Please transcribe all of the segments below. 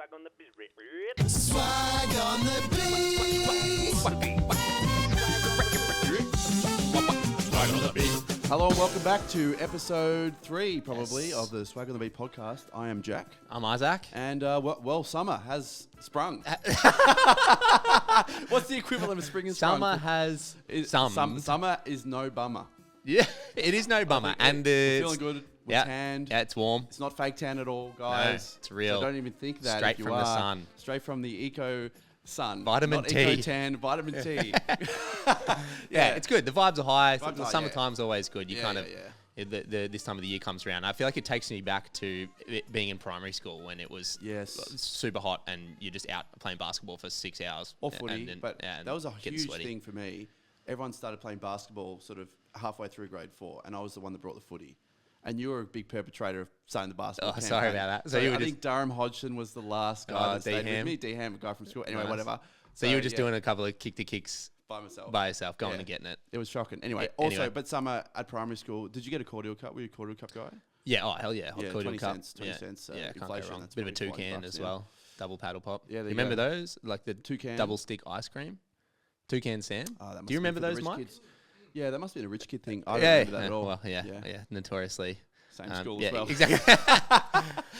Swag on the beat. Swag on the beat. Swag on the beat. Hello and welcome back to episode 3, probably, of the Swag on the Beat podcast. I am Jack. I'm Isaac. And, summer has sprung. What's the equivalent of spring and sprung? Summer has Summer is no bummer. Yeah, it is no bummer. And we're feeling good. We're tanned. Yeah, it's warm. It's not fake tan at all, guys. No, it's real. So don't even think that. Straight from the sun. Straight from the eco sun. Vitamin not T. Eco tan, vitamin T. Yeah, it's good. The vibes are high. Vibes The are high, summertime's always good. You Yeah. this time of the year comes around. I feel like it takes me back to it being in primary school when it was super hot and you're just out playing basketball for 6 hours. Or footy, and that was a huge sweaty. thing for me. Everyone started playing basketball sort of halfway through grade 4, and I was the one that brought the footy. And you were a big perpetrator of starting the basketball campaign. Sorry about that. So I think Durham Hodgson was the last guy that stayed with me. D-Ham, a guy from school. Anyway, whatever. So you were just doing a couple of kick-to-kicks by yourself, going and getting it. It was shocking. Anyway, but summer at primary school, did you get a cordial cup? Were you a cordial cup guy? Yeah, oh, hell yeah. Hot cordial 20 cup. cents. 20 cents. Yeah, can't go inflation. wrong. That's Bit of a probably toucan $5 as now. well. Double paddle pop. Yeah, there you remember go. those? Like the Toucan. double stick ice cream? Toucan Sam? Oh, that must Do you be remember for the those, rich Mike? kids. Yeah, that must have been a rich kid thing. I don't remember that at all. Well, yeah, notoriously. Same school as well. Exactly.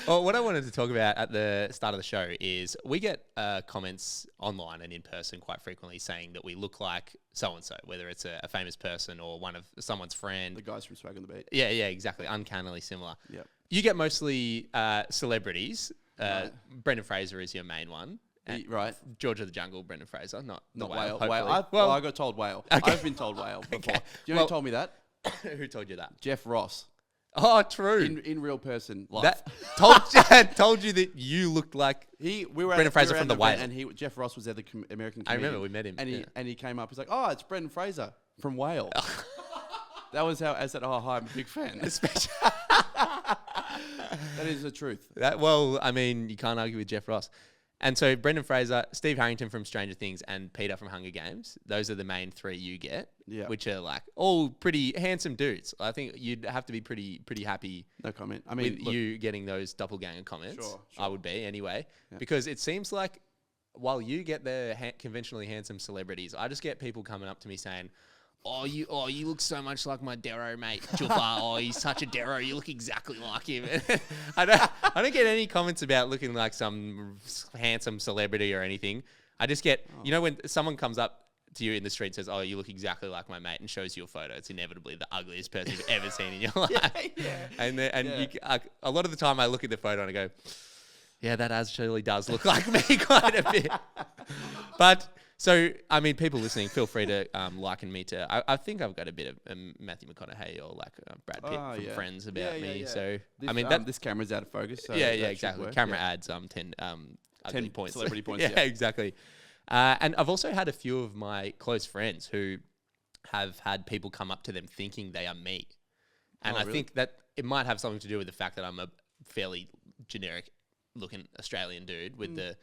Well, what I wanted to talk about at the start of the show is we get comments online and in person quite frequently saying that we look like so-and-so, whether it's a famous person or one of someone's friend. The guys from Swag on the Beat. Yeah, exactly. Uncannily similar. Yep. You get mostly celebrities. Right. Brendan Fraser is your main one. Right. George of the Jungle, Brendan Fraser, not Whale. hopefully. I got told Whale. Okay. I've been told Whale before. Okay. Do you know who told me that? Who told you that? Jeff Ross. Oh, true. In real person life. That told you that you looked like we were Brendan Fraser from The Whale. And Jeff Ross was there, the American comedian. I remember we met him. And he came up. He's like, "Oh, it's Brendan Fraser from Whale." That was how I said, "Oh, hi, I'm a big fan." That is the truth. Well, I mean, you can't argue with Jeff Ross. And so Brendan Fraser, Steve Harrington from Stranger Things, and Peter from Hunger Games. Those are the main 3 you get, which are like all pretty handsome dudes. I think you'd have to be pretty happy. No comment. I mean, with you getting those doppelganger comments. Sure. I would be anyway, because it seems like while you get the conventionally handsome celebrities, I just get people coming up to me saying, Oh, you look so much like my Darrow mate, Juffa. Oh, he's such a Darrow. You look exactly like him. I don't get any comments about looking like some handsome celebrity or anything. I just get, when someone comes up to you in the street and says, "Oh, you look exactly like my mate," and shows you a photo, it's inevitably the ugliest person you've ever seen in your life. And a lot of the time, I look at the photo and I go, "Yeah, that actually does look like me quite a bit." But. So, I mean, people listening, feel free to liken me to... I think I've got a bit of Matthew McConaughey or like Brad Pitt from Friends about me. Yeah. So, this, I mean... this camera's out of focus. So exactly. Camera adds 10 points. Celebrity points, yeah, exactly. And I've also had a few of my close friends who have had people come up to them thinking they are me. And I think that it might have something to do with the fact that I'm a fairly generic-looking Australian dude with the...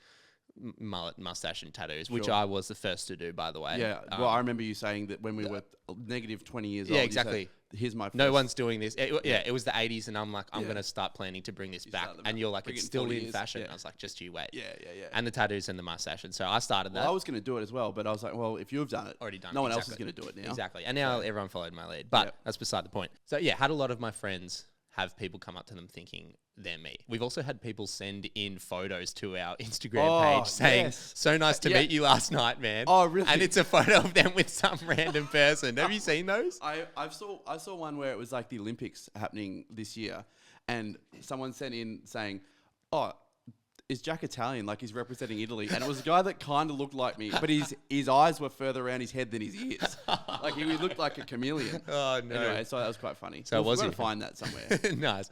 mullet, mustache and tattoos, which I was the first to do, by the way. Yeah, well, I remember you saying that when we were negative 20 years old. Yeah, exactly. Said, here's my first. No one's doing this. It was the 80s, and I'm like, I'm going to start planning to bring this back. And you're like, it's still in fashion. I was like, just you wait. Yeah. And the tattoos and the mustache. And so I started that. Well, I was going to do it as well, but I was like, well, if you've done it, already done no one else is going to do it now. Exactly. And now everyone followed my lead. But that's beside the point. So, had a lot of my friends have people come up to them thinking they're me. We've also had people send in photos to our Instagram page saying, so nice to meet you last night, man. Oh, really? And it's a photo of them with some random person. Have you seen those? I saw one where it was like the Olympics happening this year, and someone sent in saying, "Oh, is Jack Italian? Like he's representing Italy." And it was a guy that kind of looked like me, but his eyes were further around his head than his ears. Like he looked like a chameleon. Oh, no. Anyway, so that was quite funny. So we've got to find that somewhere. Nice.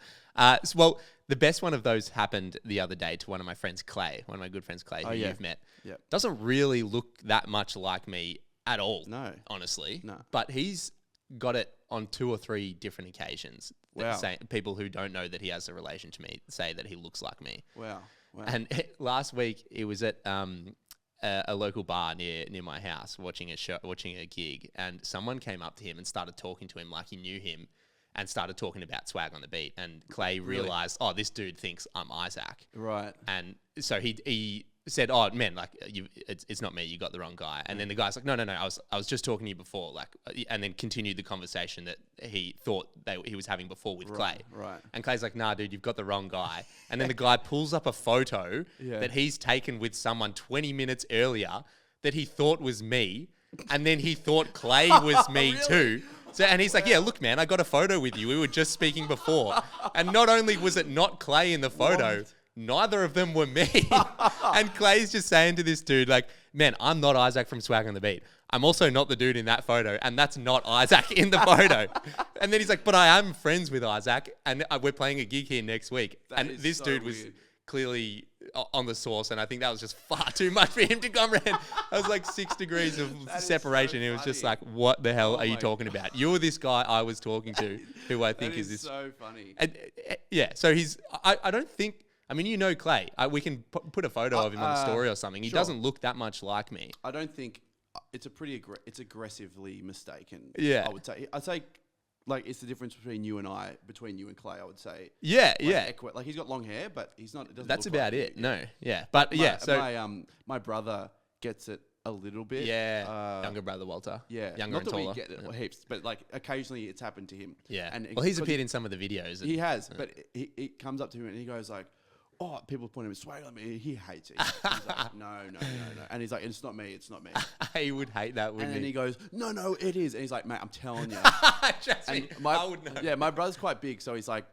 Well, the best one of those happened the other day to one of my friends, Clay, one of my good friends, Clay, who you've met. Yep. Doesn't really look that much like me at all. No. Honestly. No. But he's got it on 2 or 3 different occasions. Wow. People who don't know that he has a relation to me say that he looks like me. Wow. And last week, he was at a local bar near my house watching a gig, and someone came up to him and started talking to him like he knew him. and started talking about swag on the beat. And Clay realized, oh, this dude thinks I'm Isaac. Right. And so he said, oh, man, like, it's not me. You got the wrong guy. And then the guy's like, no. I was just talking to you before. Like, and then continued the conversation that he thought he was having before with Clay. Right. And Clay's like, nah, dude, you've got the wrong guy. And then the guy pulls up a photo that he's taken with someone 20 minutes earlier that he thought was me. And then he thought Clay was me too. So, and he's like, yeah, look, man, I got a photo with you. We were just speaking before. And not only was it not Clay in the photo, neither of them were me. And Clay's just saying to this dude, like, man, I'm not Isaac from Swag on the Beat. I'm also not the dude in that photo. And that's not Isaac in the photo. And then he's like, but I am friends with Isaac. And we're playing a gig here next week. And this dude was clearly on the sauce, and I think that was just far too much for him to come around. I was like 6 degrees of separation. It was just like, what the hell are you talking about? You're this guy I was talking to, who I think is this. So funny. And, yeah, so I don't think. I mean, you know Clay. We can put a photo of him on the story or something. He doesn't look that much like me. I don't think it's a pretty. It's aggressively mistaken. Yeah, I would say. I'd say. Like, it's the difference between you and Clay, I would say. Yeah, Like, he's got long hair, but he's not. It doesn't That's look about like it. No, yeah. But, yeah, so... My brother gets it a little bit. Yeah, younger brother Walter. Yeah. Younger not and that taller. we get it heaps, but, like, occasionally it's happened to him. Yeah. And well, he's appeared in some of the videos. He has, but he comes up to him and he goes, like, oh, people point him swag on me. He hates it. He's like, no. And he's like, it's not me. He would hate that, wouldn't he? And then he goes, no, it is. And he's like, mate, I'm telling you. Trust me, I would know. Yeah, my brother's quite big, so he's like,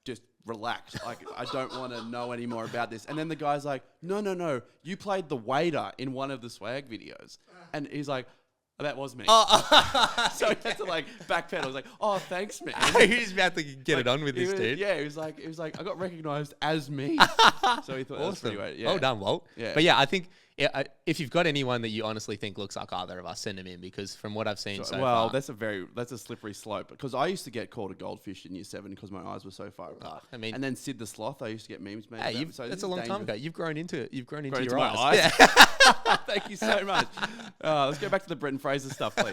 just relax. Like, I don't want to know any more about this. And then the guy's like, no. You played the waiter in one of the swag videos. And he's like, oh, that was me. So he had to like backpedal. I was like, oh, thanks, man. He's about to get it on with this dude. Yeah, he was like, I got recognized as me. So he thought that was pretty great. Yeah. Well done, Walt. Yeah. But yeah, I think if you've got anyone that you honestly think looks like either of us, send them in, because from what I've seen so far. Well, that's a slippery slope, because I used to get called a goldfish in year 7 because my eyes were so far apart. I mean, and then Sid the Sloth, I used to get memes made. Hey, that's a long time ago. You've grown into your my eyes. Yeah. Thank you so much. Let's go back to the Brendan Fraser stuff, please.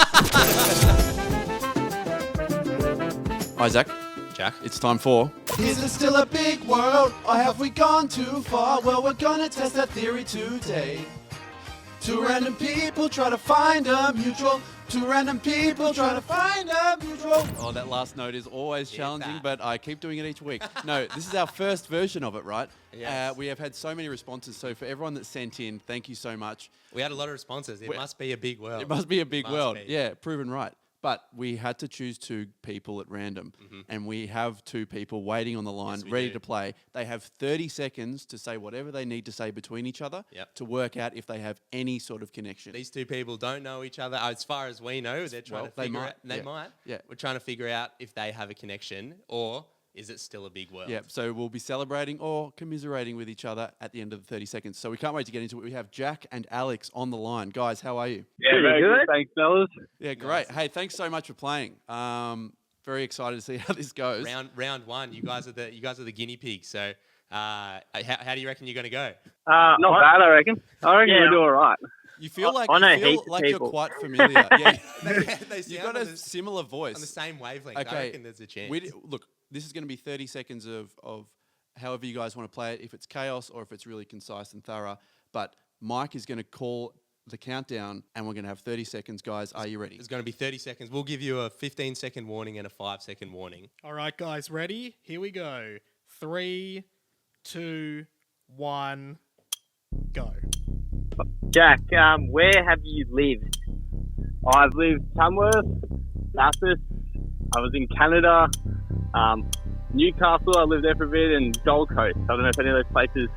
Isaac. Jack. It's time for... Is it still a big world, or have we gone too far? Well, we're gonna test that theory today. Two random people try to find a mutual. Oh, that last note is always challenging, but I keep doing it each week. No, this is our first version of it, right? Yes. We have had so many responses, so for everyone that sent in, thank you so much. We had a lot of responses. It must be a big world. It must be a big world. Yeah, proven right. But we had to choose 2 people at random, and we have 2 people waiting on the line, ready to play. They have 30 seconds to say whatever they need to say between each other to work out if they have any sort of connection. These 2 people don't know each other. As far as we know, they're trying to figure out. They might. Yeah. We're trying to figure out if they have a connection, or is it still a big world? Yeah, so we'll be celebrating or commiserating with each other at the end of the 30 seconds. So we can't wait to get into it. We have Jack and Alex on the line. Guys, how are you? Yeah, very good. Thanks, fellas. Yeah, great. Hey, thanks so much for playing. Very excited to see how this goes. Round 1. You guys are the guinea pigs. So how do you reckon you're going to go? Not bad, I reckon. We'll do all right. You feel like you're quite familiar. Yeah, you've got a similar voice. On the same wavelength. Okay. I reckon there's a chance. Look, this is going to be 30 seconds of however you guys want to play it, if it's chaos or if it's really concise and thorough. But Mike is going to call the countdown, and we're going to have 30 seconds. Guys, are you ready? It's going to be 30 seconds. We'll give you a 15-second warning and a 5-second warning. All right, guys, ready? Here we go. 3, 2, 1, go. Jack, where have you lived? I've lived Tamworth, Bathurst. I was in Canada, Newcastle. I lived there for a bit, and Gold Coast. I don't know if any of those places.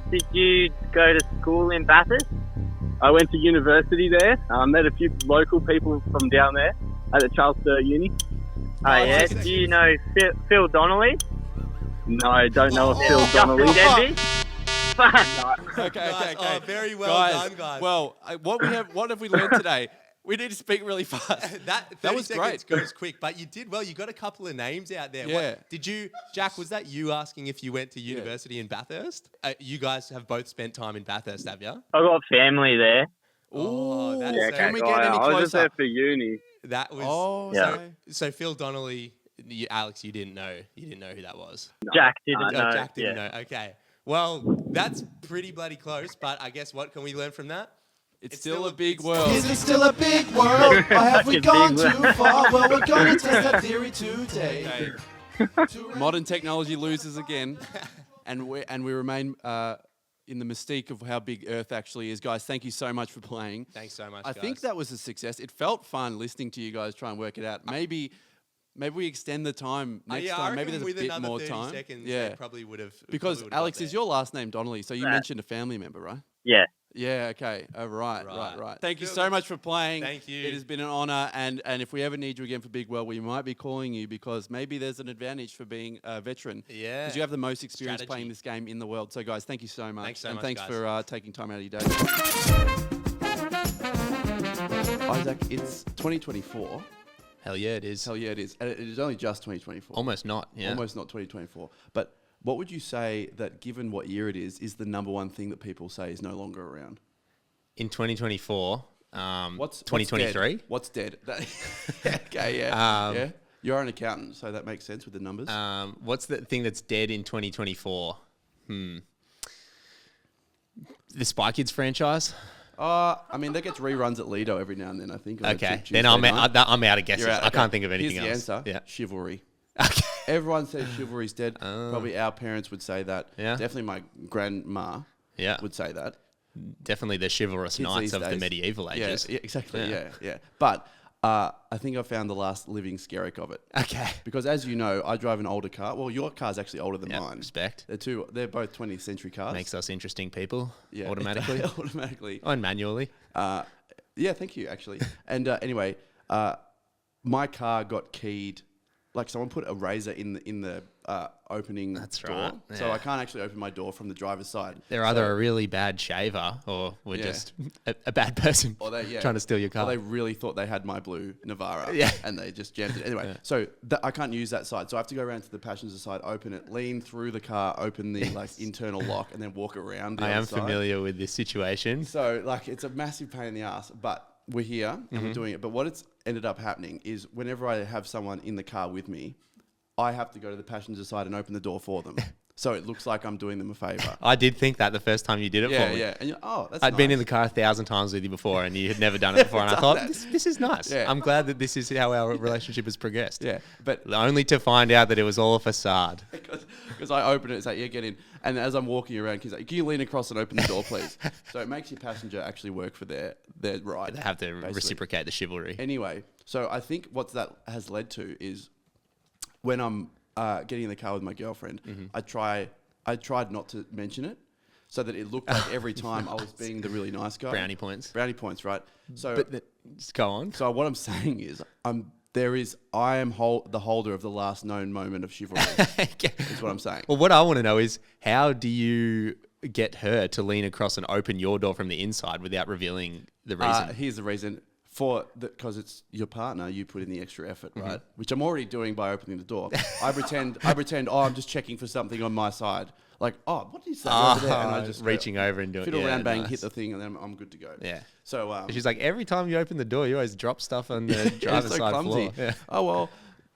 Did you go to school in Bathurst? I went to university there. Met a few local people from down there at the Charles Sturt Uni. Oh yeah. Do you know Phil Donnelly? No, I don't know Phil Donnelly. Justin Denby? Okay. Oh, very well done, guys. Well, what have we learned today? We need to speak really fast. that was great. Goes quick, but you did well. You got a couple of names out there. Yeah. Did you, Jack? Was that you asking if you went to university in Bathurst? You guys have both spent time in Bathurst, have you? I've got family there. Oh, that's yeah, can we get any I was just closer? there for uni. That was Yeah. So Phil Donnelly, Alex, you didn't know who that was. Jack didn't know. Jack didn't know. Okay. Well, that's pretty bloody close. But I guess what can we learn from that? It's still a big world. Is it still a big world? Or have we gone too far? Well, we're gonna test that theory today. Modern technology loses again, and we remain in the mystique of how big Earth actually is. Guys, thank you so much for playing. Thanks so much, I guys. think that was a success. It felt fun listening to you guys try and work it out. Maybe we extend the time next time. Maybe there's a bit more time. Seconds, yeah, they probably would have. because Alex, is your last name Donnelly? So you mentioned a family member, right? Yeah. Yeah, okay. Oh, right. Thank you so much for playing. Thank you. It has been an honour, and if we ever need you again for Big Well, we might be calling you because maybe there's an advantage for being a veteran. Yeah. Because you have the most experience Strategy. playing this game in the world. So, guys, thank you so much. Thanks so and much, thanks guys. for taking time out of your day. Isaac, it's 2024. Hell yeah, it is. Hell yeah, it is. And it is only just 2024. Almost not. Yeah. Almost not 2024. But what would you say that, given what year it is the number one thing that people say is no longer around? In 2024, What's 2023. What's dead? Okay, yeah. Yeah. You're an accountant, so that makes sense with the numbers. What's the thing that's dead in 2024? The Spy Kids franchise. I mean, that gets reruns at Lido every now and then, I think. on a Okay, Tuesday then I'm night. out of guesses. You're out, I okay. can't think of anything Here's the else. answer. Yeah. Chivalry. Okay. Everyone says chivalry's dead. Probably our parents would say that. Yeah. Definitely my grandma Yeah. would say that. Definitely the chivalrous Kids knights these of the days. medieval Yeah, ages. yeah, exactly. Yeah. Yeah. But I think I found the last living skerrick of it. Okay. Because as you know, I drive an older car. Well, your car's actually older than Yeah, mine. respect. They're both 20th century cars. Makes us interesting people. Yeah, Automatically. automatically. And manually. Yeah, thank you, actually. And anyway, my car got keyed. Like someone put a razor in the opening That's door. right, So yeah. I can't actually open my door from the driver's side. They're So- either a really bad shaver or we're Yeah. just a bad person Or they, trying to steal your car. Or they really thought they had my blue Navara. Yeah. And they just jammed it. Anyway, Yeah. so I can't use that side. So I have to go around to the passenger side, open it, lean through the car, open the internal lock, and then walk around the I other am side. familiar with this situation. So it's a massive pain in the ass, but we're here and we're doing it. But what it's ended up happening is whenever I have someone in the car with me, I have to go to the passenger side and open the door for them. So it looks like I'm doing them a favor. I did think that the first time you did it for me. Yeah. And that's I'd been nice. in the car 1,000 times with you before and you had never done it before. And I thought, this is nice. Yeah. I'm glad that this is how our relationship has progressed. Yeah, but Only to find out that it was all a facade. because I open it, it's like, yeah, get in. And as I'm walking around, he's like, can you lean across and open the door, please? So it makes your passenger actually work for their right. They have to basically. reciprocate the chivalry. Anyway, so I think what that has led to is when I'm getting in the car with my girlfriend, I tried not to mention it so that it looked like every time I was being the really nice guy. Brownie points. Brownie points, right? So, But just go on. so what I'm saying is I am the holder of the last known moment of chivalry. Is what I'm saying. Well, what I want to know is how do you get her to lean across and open your door from the inside without revealing the reason? Here's the reason. Because it's your partner, you put in the extra effort, Mm-hmm. right? Which I'm already doing by opening the door. I pretend, I'm just checking for something on my side. Like, what is that over there? And I just reaching over and doing fiddle yeah, around, bang, nice. hit the thing, and then I'm good to go. Yeah. So She's like, every time you open the door, you always drop stuff on the it's driver's so side clumsy. floor. Yeah. Oh well.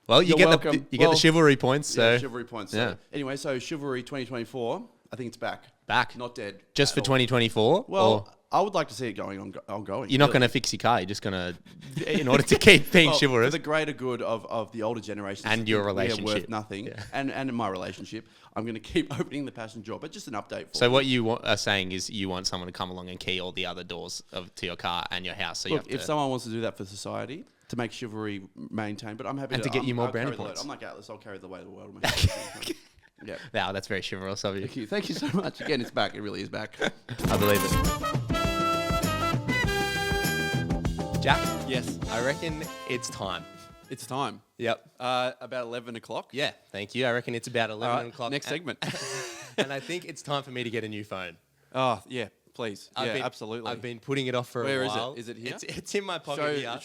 Well, you You're get welcome. the Well, chivalry points. So Yeah, chivalry points. So. Yeah. Anyway, so chivalry 2024. I think it's back. Back. Not dead. just for at all. 2024. Well, or I would like to see it ongoing. you're not going to fix your car. You're just going to, in order to keep being For chivalrous. the greater good of the older generations And that your think we are worth relationship. nothing, Yeah. and in my relationship, I'm going to keep opening the passenger door. But just an update. For So you. what you are saying is you want someone to come along and key all the other doors to your car and your house. So you Look, have if to, someone wants to do that for society to make chivalry maintained, but I'm happy And to get you more I'll carry brownie the load. points. I'm like Atlas. I'll carry the weight of the world. Yeah. wow, that's very chivalrous of you. Thank you so much. Again, it's back. It really is back. I believe it. Jack, Yes, I reckon it's time. it's time. Yep. About 11 o'clock. Yeah, thank you. I reckon it's about 11 All right, o'clock. next segment. And I think it's time for me to get a new phone. Oh, yeah. Please. I've Yeah, been- absolutely. I've been putting it off for Where a is it? while. Is it here? It's in my pocket here.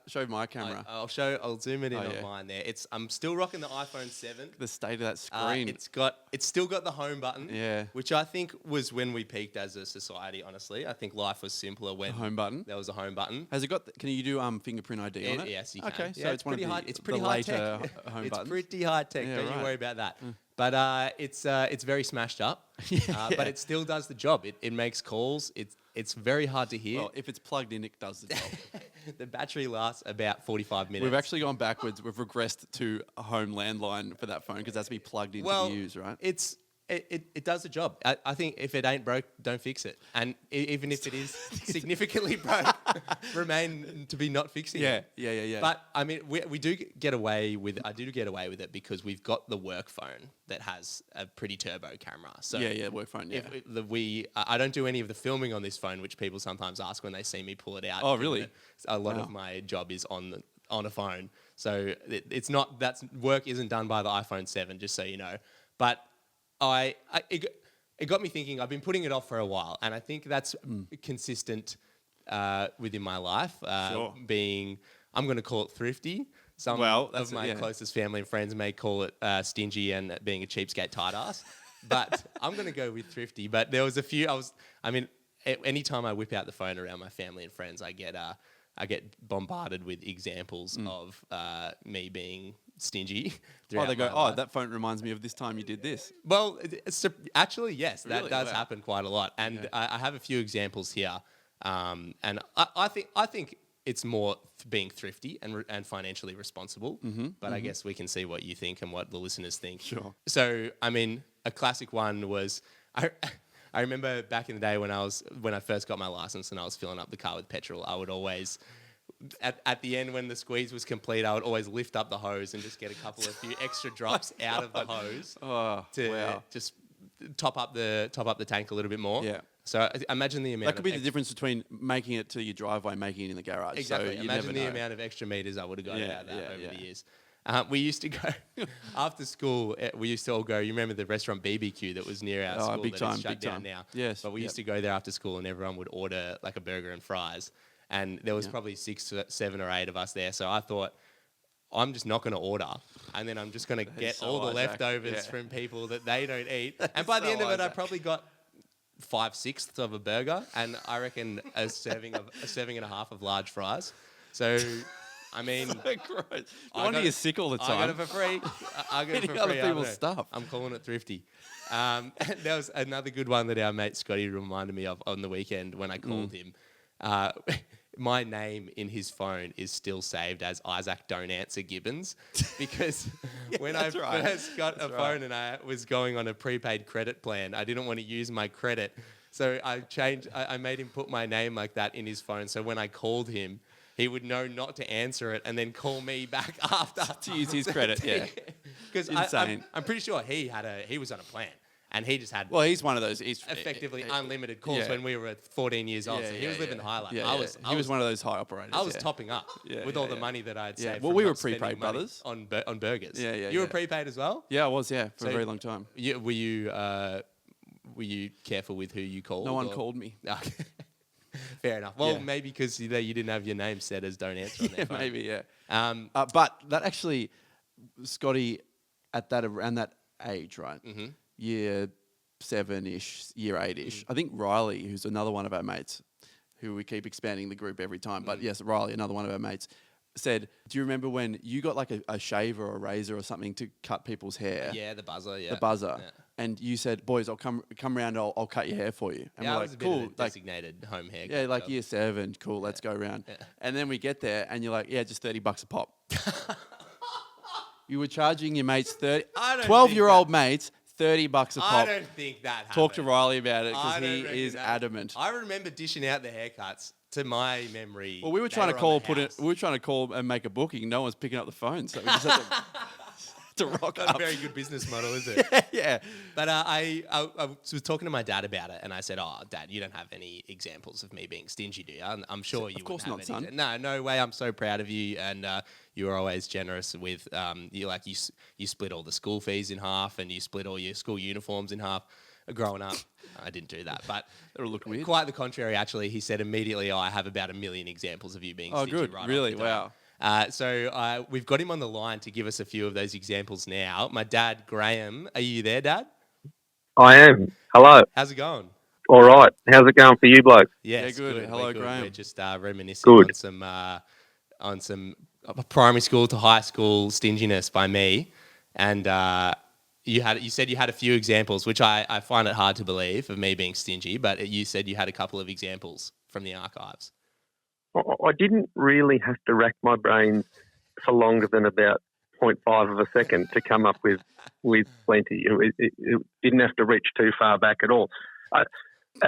Show my camera. I'll zoom it in on yeah. mine there. I'm still rocking the iPhone 7. The state of that screen. It's still got the home button. Yeah. Which I think was when we peaked as a society. Honestly, I think life was simpler when home button. there was a home button. Has it got? Can you do fingerprint ID on it? Yes, you can. Okay, Yeah, so it's one of pretty the, high. It's pretty the high later tech. home It's buttons. pretty high tech. Yeah, Don't you right. worry about that. But it's very smashed up. But it still does the job. It makes calls. It's very hard to hear. Well, if it's plugged in, it does the job. The battery lasts about 45 minutes. We've actually gone backwards. We've regressed to a home landline for that phone because that's to be plugged in to be used, right? It does the job. I think if it ain't broke, don't fix it. And even if it is significantly broke, remain to be not fixing it. Yeah. But I mean, we do get away with. I do get away with it because we've got the work phone that has a pretty turbo camera. So work phone. Yeah. I don't do any of the filming on this phone, which people sometimes ask when they see me pull it out. Oh, really? A lot of my job is on a phone, so it's not work isn't done by the iPhone 7. Just so you know, but. It got me thinking. I've been putting it off for a while, and I think that's consistent within my life. Sure. I'm going to call it thrifty. Some of my closest family and friends may call it stingy and being a cheapskate tight ass, but I'm going to go with thrifty. But there was a few. Anytime I whip out the phone around my family and friends, I get bombarded with examples of me being stingy. They go, that phone reminds me of this time you did this. Well, actually, yes, that Really? does Wow. happen quite a lot, and I have a few examples here. And I think it's more being thrifty and financially responsible. But I guess we can see what you think and what the listeners think. Sure. So, I mean, a classic one was I remember back in the day when I first got my license and I was filling up the car with petrol. I would always. At the end, when the squeeze was complete, I would always lift up the hose and just get a few extra drops out of the hose to just top up the tank a little bit more. Yeah. So imagine the amount. That could be the difference between making it to your driveway, making it in the garage. Exactly. So imagine the never know. amount of extra meters I would have got out of that over the years. We used to go after school. We used to all go. You remember the restaurant BBQ that was near our school big that time, is shut big down time. now. Yes, But we used to go there after school, and everyone would order like a burger and fries. And there was probably 6, 7, or 8 of us there. So I thought, I'm just not going to order. And then I'm just going to get all the leftovers from people that they don't eat. And by the end of it, I probably got 5/6 of a burger. And I reckon a serving and a half of large fries. So, I mean... So gross. No wonder you're sick all the time. I got it for free. I got it for Eating other free. people's stuff. I'm calling it thrifty. There was another good one that our mate Scotty reminded me of on the weekend when I called him. My name in his phone is still saved as Isaac Don't Answer Gibbons because when I first got a phone and I was going on a prepaid credit plan, I didn't want to use my credit. So I made him put my name like that in his phone. So when I called him, he would know not to answer it and then call me back after. To use his credit, yeah. Because I'm pretty sure he was on a plan. And he just had he's one of those. He's effectively unlimited calls when we were 14 years old. So he was living high life. He was one of those high operators. I was topping up with all the money that I had saved. Well, from we were not spending prepaid money brothers. on burgers. Yeah. You were prepaid as well? Yeah, I was. Yeah, for a very long time. Were you careful with who you called? No one called me. Fair enough. Well, maybe because you didn't have your name set as Don't Answer on their phone. Maybe. Yeah. But that actually, Scotty, around that age, right? Year 7-ish, year 8-ish. I think Riley, who's another one of our mates, who we keep expanding the group every time. But yes, Riley, another one of our mates, said, do you remember when you got like a shaver or a razor or something to cut people's hair? Yeah, the buzzer, The buzzer. Yeah. And you said, boys, I'll come round, I'll cut your hair for you. And we're like, was a bit cool. of a designated home hair. Yeah, like year 7, cool, let's go round. Yeah. And then we get there and you're like, yeah, just $30 a pop. You were charging your mates 12-year-old mates $30 a pop. I don't think that happened. Talk to Riley about it because he is adamant. I remember dishing out the haircuts. To my memory, well, we were trying to call and make a booking. No one's picking up the phone, so we just had to rock Not up. a very good business model, is it? Yeah. But I was talking to my dad about it, and I said, "Oh, Dad, you don't have any examples of me being stingy, do you?" And I'm sure you. Of course not, son. No way. I'm so proud of you, and you were always generous with you split all the school fees in half, and you split all your school uniforms in half. growing up. I didn't do that, but It'll look weird. quite the contrary, actually. He said immediately, I have about 1 million examples of you being Oh, stingy good. right Really? off the dome. Wow. So we've got him on the line to give us a few of those examples now. My dad, Graham. Are you there, Dad? I am. Hello. How's it going? All right. How's it going for you blokes? Yes, good. We're Hello, good. Graham. We're just reminiscing Good. on some primary school to high school stinginess by me, and you said you had a few examples, which I find it hard to believe of me being stingy, but you said you had a couple of examples from the archives. I didn't really have to rack my brains for longer than about 0.5 of a second to come up with plenty. It didn't have to reach too far back at all.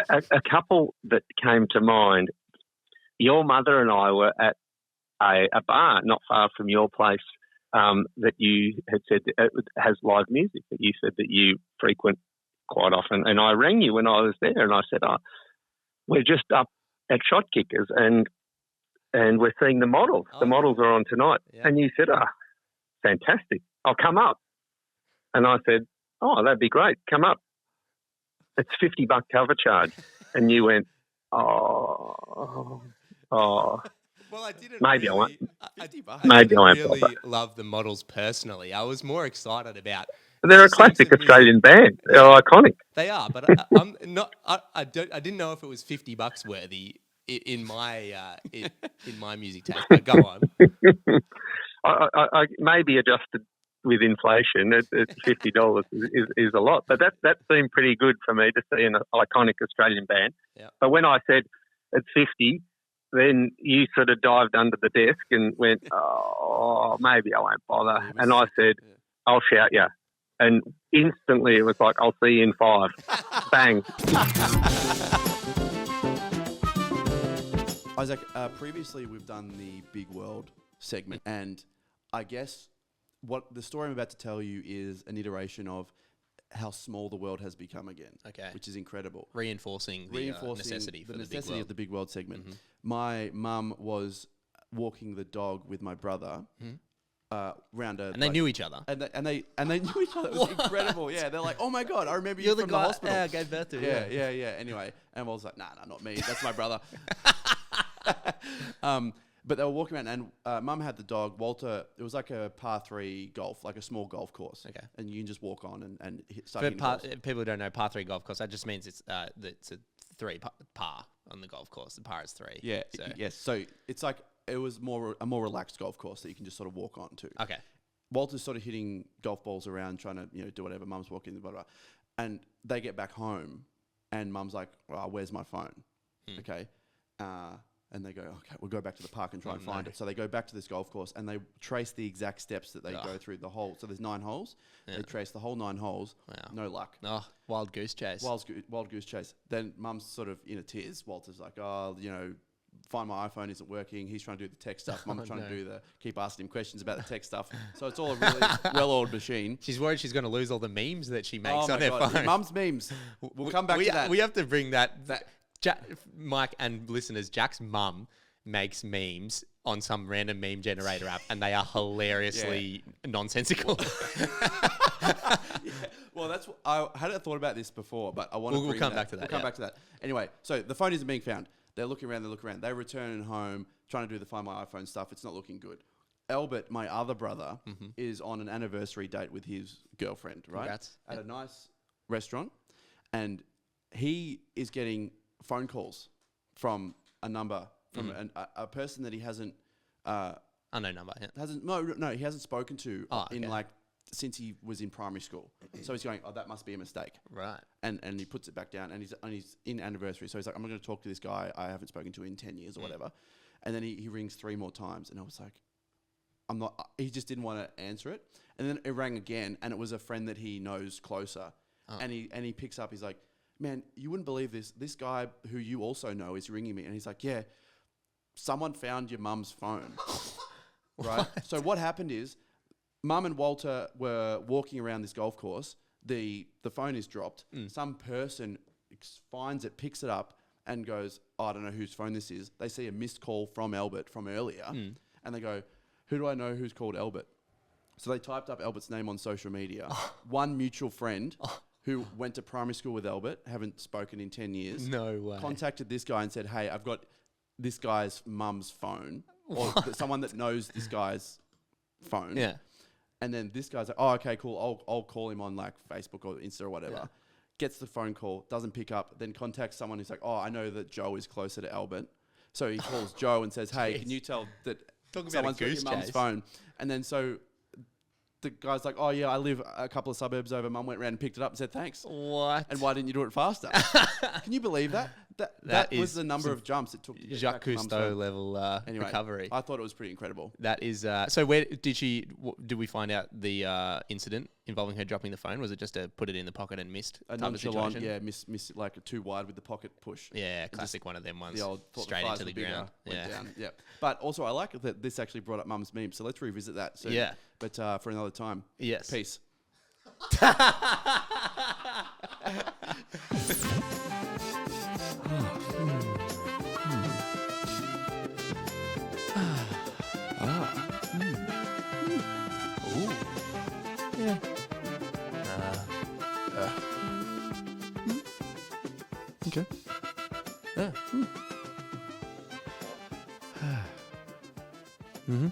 A couple that came to mind, your mother and I were at a bar not far from your place that you had said has live music, that you said that you frequent quite often. And I rang you when I was there and I said, we're just up at Shot Kickers and we're seeing the models. The models are on tonight. Yeah. And you said, fantastic. I'll come up. And I said, that'd be great. Come up. It's $50 cover charge. And you went, Well, I didn't. Maybe I won't. Maybe I won't really bother. love the models personally. I was more excited about. They're a classic Australian band. They're iconic. They are, but I'm not. I didn't know if it was $50 worthy in my in my music taste. But go on. I maybe adjusted with inflation. It's $50 is a lot, but that seemed pretty good for me to see an iconic Australian band. Yeah. But when I said it's 50, then you sort of dived under the desk and went, maybe I won't bother. And I said, I'll shout you. And instantly it was like, I'll see you in 5. Bang. Isaac, previously we've done the Big World segment, and I guess what the story I'm about to tell you is an iteration of how small the world has become again. Okay. Which is incredible. Reinforcing the necessity for the big world. of the Big World segment. My mum was walking the dog with my brother round a... And they knew each other. And they knew each other. It was incredible. Yeah, they're like, oh my God, I remember you from the hospital. I gave birth to. Yeah. Anyway, and I was like, nah, not me. That's my brother. But they were walking around, and Mum had the dog. Walter, it was like a par 3 golf, like a small golf course. Okay. And you can just walk on and start For hitting balls. people who don't know, par 3 golf course, that just means it's a 3 par on the golf course. The par is 3. Yeah. So. Yes. So it's like it was a more relaxed golf course that you can just sort of walk on to. Okay. Walter's sort of hitting golf balls around, trying to do whatever. Mum's walking, blah, blah, blah. And they get back home, and Mum's like, "Where's my phone?" Okay. And they go, okay, we'll go back to the park and try and find it. So they go back to this golf course and they trace the exact steps that they go through the whole. So there's 9 holes. Yeah. They trace the whole 9 holes. Wow. No luck. Oh, wild goose chase. Wild goose chase. Then Mum's sort of in a tears. Walter's like, find my iPhone isn't working. He's trying to do the tech stuff. Mum's trying to do keep asking him questions about the tech stuff. So it's all a really well-oiled machine. She's worried she's going to lose all the memes that she makes on her phone. Mum's memes. We'll come back to that. We have to bring that Mike and listeners, Jack's mum makes memes on some random meme generator app, and they are hilariously nonsensical. Well, that's I hadn't thought about this before, but I want to. We'll come back to that. We'll come back to that. Anyway, so the phone isn't being found. They're looking around. They return home, trying to do the Find My iPhone stuff. It's not looking good. Albert, my other brother, is on an anniversary date with his girlfriend, right? Congrats. At a nice restaurant, and he is getting phone calls from a number from a person that he hasn't unknown number. Yeah. He hasn't spoken to in okay. since he was in primary school. So he's going, that must be a mistake. Right. And he puts it back down, and he's in anniversary. So he's like, I'm not going to talk to this guy I haven't spoken to in 10 years or whatever. And then he rings 3 more times, and I was like, he just didn't want to answer it. And then it rang again, and it was a friend that he knows closer. And he picks up, he's like, man, you wouldn't believe this. This guy who you also know is ringing me. And he's like, yeah, someone found your mum's phone. Right? So what happened is, Mum and Walter were walking around this golf course. The phone is dropped. Some person finds it, picks it up, and goes, I don't know whose phone this is. They see a missed call from Albert from earlier. And they go, who do I know who's called Albert? So they typed up Albert's name on social media. One mutual friend who went to primary school with Albert, haven't spoken in 10 years. No way. Contacted this guy and said, hey, I've got this guy's mum's phone, or someone that knows this guy's phone. Yeah. And then this guy's like, oh, okay, cool. I'll call him on like Facebook or Insta or whatever. Yeah. Gets the phone call, doesn't pick up, then contacts someone who's like, oh, I know that Joe is closer to Albert. So he calls Joe and says, hey, can you tell that Talk about a someone's got your goose mum's chase. phone? And then so the guy's like, oh, yeah, I live a couple of suburbs over. Mum went around and picked it up and said, thanks. What? And why didn't you do it faster? Can you believe that? That was is the number of jumps it took to get Jacques back mum's Cousteau phone. level Anyway, recovery. I thought it was pretty incredible. That is so. Where did she? Did we find out the incident involving her dropping the phone? Was it just to put it in the pocket and missed? A type of nonchalant, situation? miss like too wide with the pocket push. Yeah, classic one of them ones. The old thought straight flies into the were bigger, ground. went Yeah. down. Yeah. But also, I like that this actually brought up Mum's meme. So let's revisit that soon. Yeah. But for another time. Yes. Peace. Okay. Yeah. Mm-hmm.